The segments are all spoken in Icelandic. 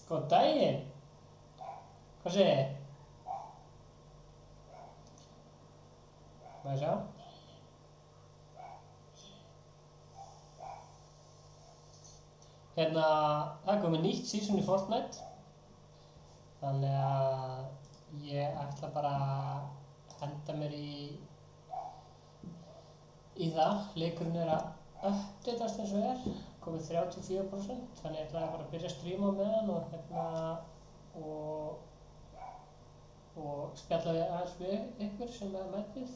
Góðan daginn. Hvað segið þið? Má ég sjá? Hérna, það er komið nýtt season í Fortnite. Þannig að ég ætla bara að henda mér í það. Leikurinn er að uppdatast eins og er. Komið 34%. Þannig ég ætla bara að byrja að stríma með hann og spjalla aðeins við ykkur sem er mætið.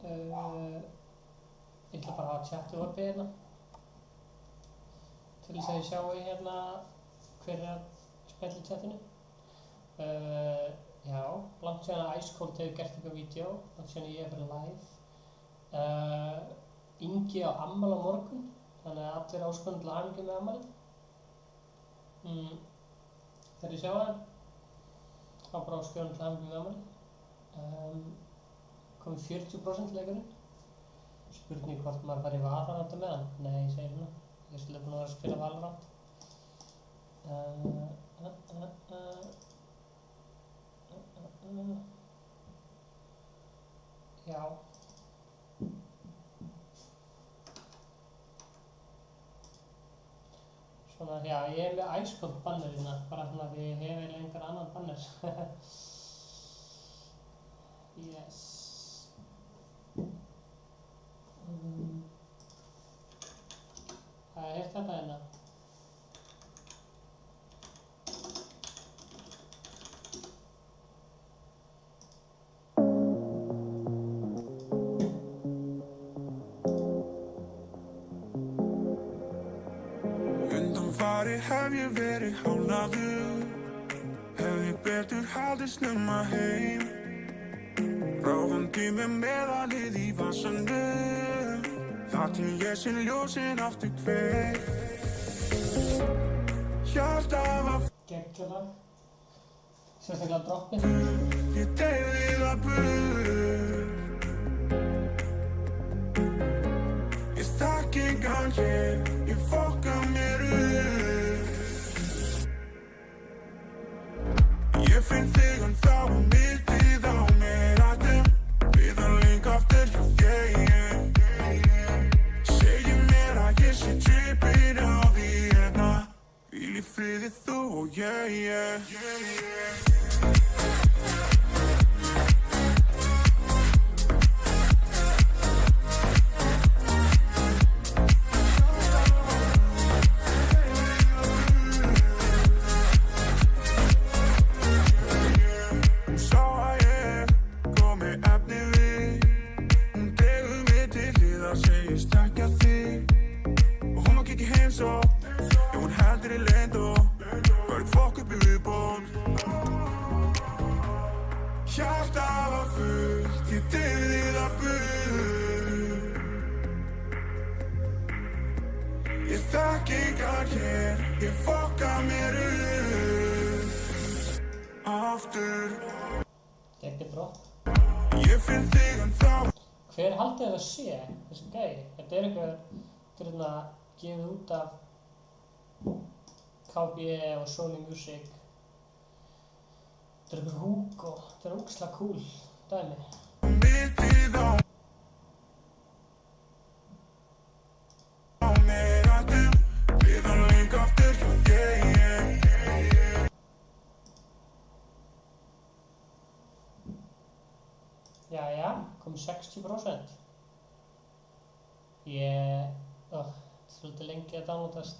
Ég ætla bara að hafa chatið opið hérna til þess að ég sjái hérna hver er að spjalla í chatinu. Já, langt síðan að Ice Cold hefur gert eitthvað vídeo, langt síðan ég hef verið live. Ingi á afmæli á morgun, þannig að allir áskonur til hamingju með afmælið. Þegar ég sjá það, þá bara áskonur til hamingju með afmælið. Komið 40% leikurinn. Spurning hvort maður fari í Valorant með hann. Nei, ég segir hérna. Ég er svolítið búinn að vera að spila Valorant. Já. Svona, já, ég er með Ice Cold banner hérna, bara svona því ég hef eiginlega engan annan banner. Yes. Það er þetta hérna. Undanfarið hef ég verið hálfnaður, hef ég betur haldið snemma heim. Ráðandi með meðalið í vasanum, þar til ég sé ljósin aftur kveik. Hjartað var Geggjalag. Sérstaklega droppið. Ég deyði það burt. Ég þekki engan hér, ég fokka mér upp. Ég finn þig en þá mittið á mér ættum við að linka aftur hjá þér. Segir mér að ég sé trippin á því hérna. Hvíl í friði þú og ég. Hjartað var fullt, ég deyði það burt. Ég þekki engan hér, ég fokka mér upp. Aftur Geggjað drop. Ég finn þig en þá Hver haldið þið að sé þessi gæi? Þetta er eitthvað, þetta er hérna gefið út af KB og Sony Music. Þetta er eitthvað Hugo, þetta er ógeðslega cool dæmi. mittið á mér ættum við að linka aftur hjá þér. Jæja, komið 60%. Þetta er svolítið lengi að downloadast.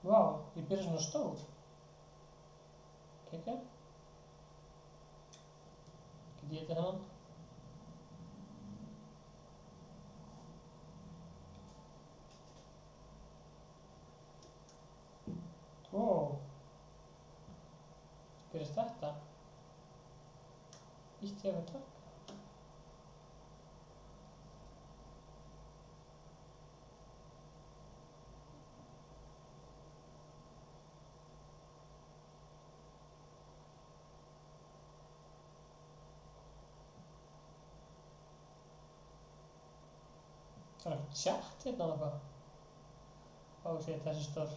Vá, ég byrja svona stór. Kekja. Get ég þetta hennan? Ó. Gerist þetta? Ítti ég að taka? Það er eitthvað chat hérna og eitthvað. Ó, shit, þessi stór.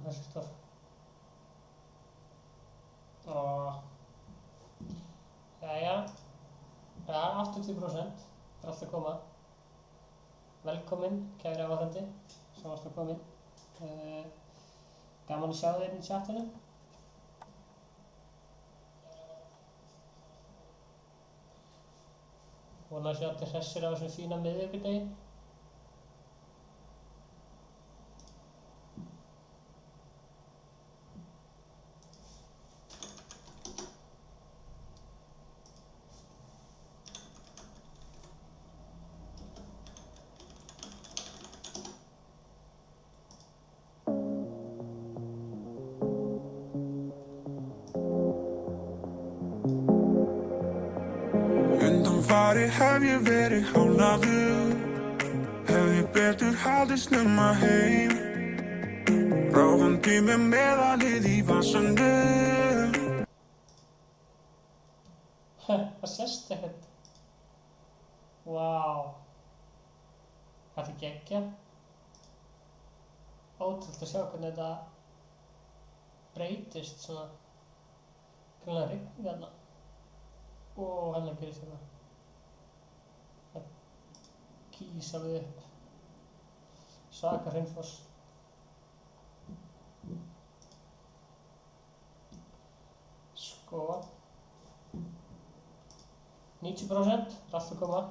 Þessi stór. Jæja. Ja, 80%. Það er allt að koma. Velkomin, kæri áhorfandi sem varst að koma inn. Gaman að sjá þig inn í chatinu. Vona að sjá allir hressir á þessum fína miðvikudegi. Undanfarið hef ég verið hálfnaður, hef ég betur haldið snemma heim. Ráfandi með meðalið í vasanum. Það sést ekkert. Vá. Þetta er geggjað. Ótrúlegt að sjá hvernig þetta breytist svona. Hvernig rigning þarna. Og hérna gerist eitthvað. Það kýs alveg upp. Svaka hraunfoss. Sko. 90%, það er allt að koma.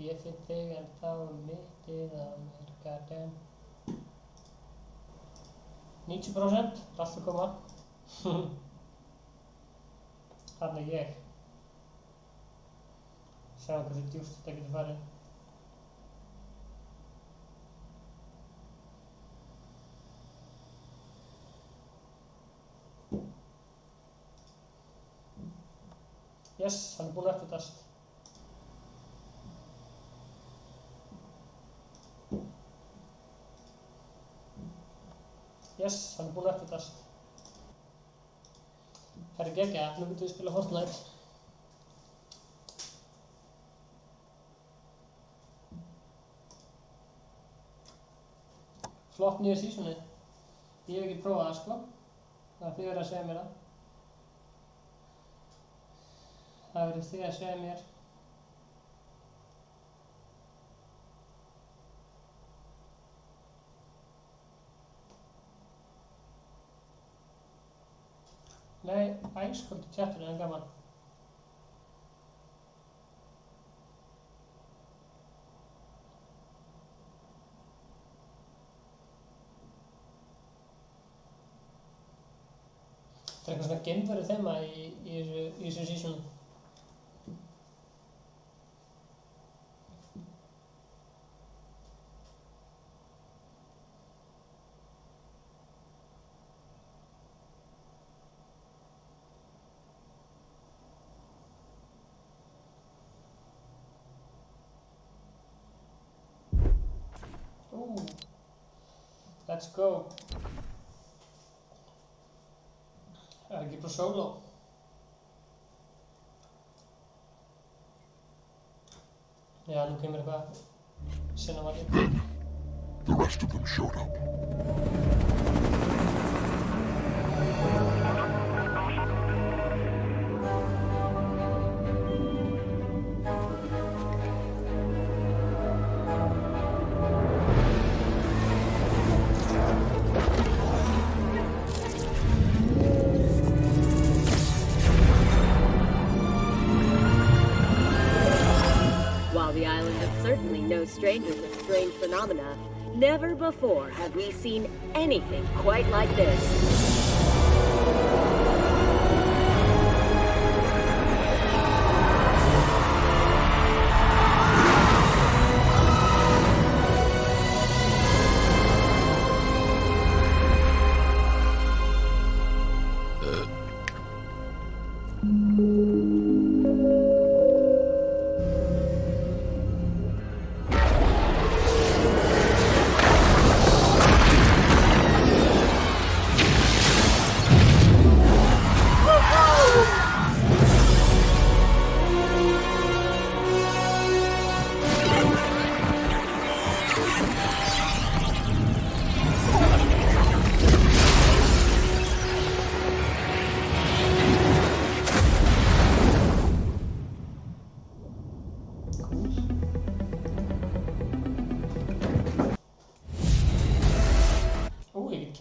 Ég finn þig en þá mittið að mér goddamn. 90%, það er allt að koma. Þarna er ég. Sjáum hversu djúpt þetta getur farið. Yes, hann er búinn að uppdatast. Yes, hann er búinn að uppdatast. Það er geggjað, nú getum við spila Fortnite. Flott nýja seasonið. Ég hef ekki prófað það sko. Það er þið verið að segja mér það. Það verið þið að segja mér. Nei, æskuld í chatinu en gaman. Það er eitthvað svona geimverið þema í þessu season. Let's go. Það er ekki bara solo. Já, nú kemur eitthvað cinematic. The rest of them showed up. Stranger to strange phenomena, never before have we seen anything quite like this.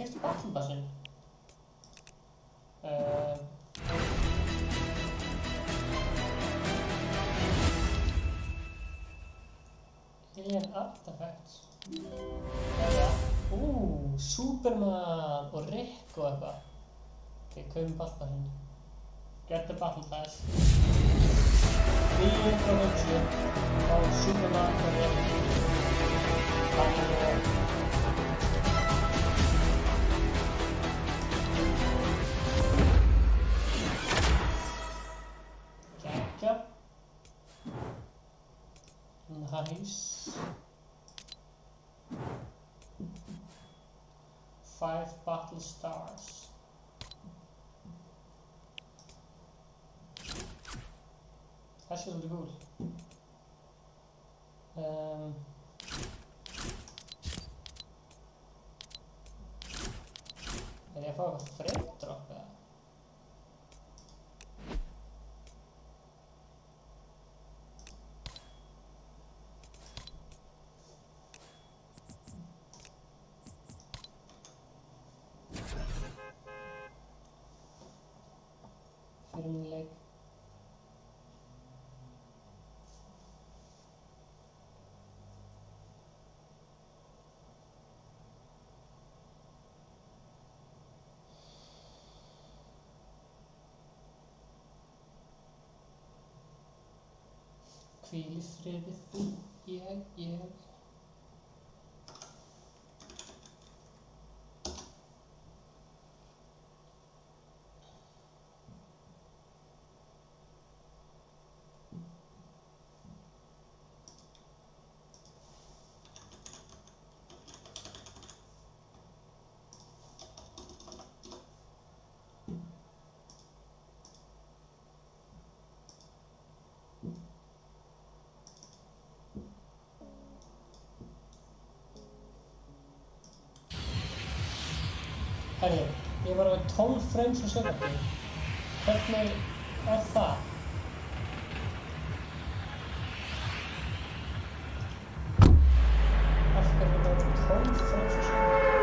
keypt Battle Passinn. Alien Artifacts. Superman og Rick og eitthvað. Ok, kaupum Battle Passinn. Get the Battle Pass. 950 á Superman og Rick. Gekkja. Nice. 5 battle stars. Þessi svolítið cool. Ég að fá eitthvað frame drop eða? Fyrir minn leik. Hvíl í friði þú, ég. Herri, ég var með 12 frames á sekúndu. Hvernig það? Af hverju var með 12 frames á sekúndu?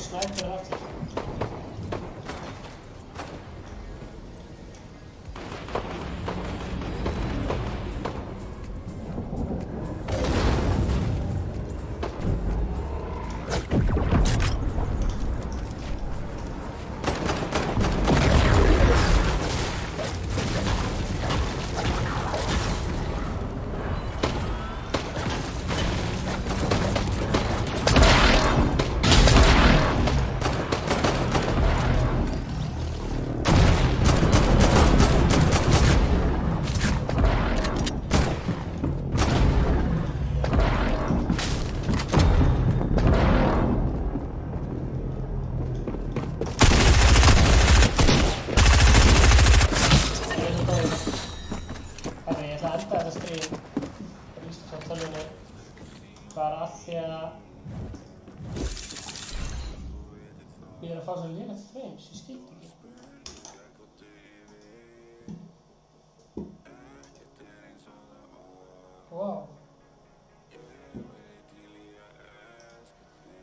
Sniper aftur. Bara af því að Ég er að fá svo lélegt frames, ég skil þetta ekki. Wow.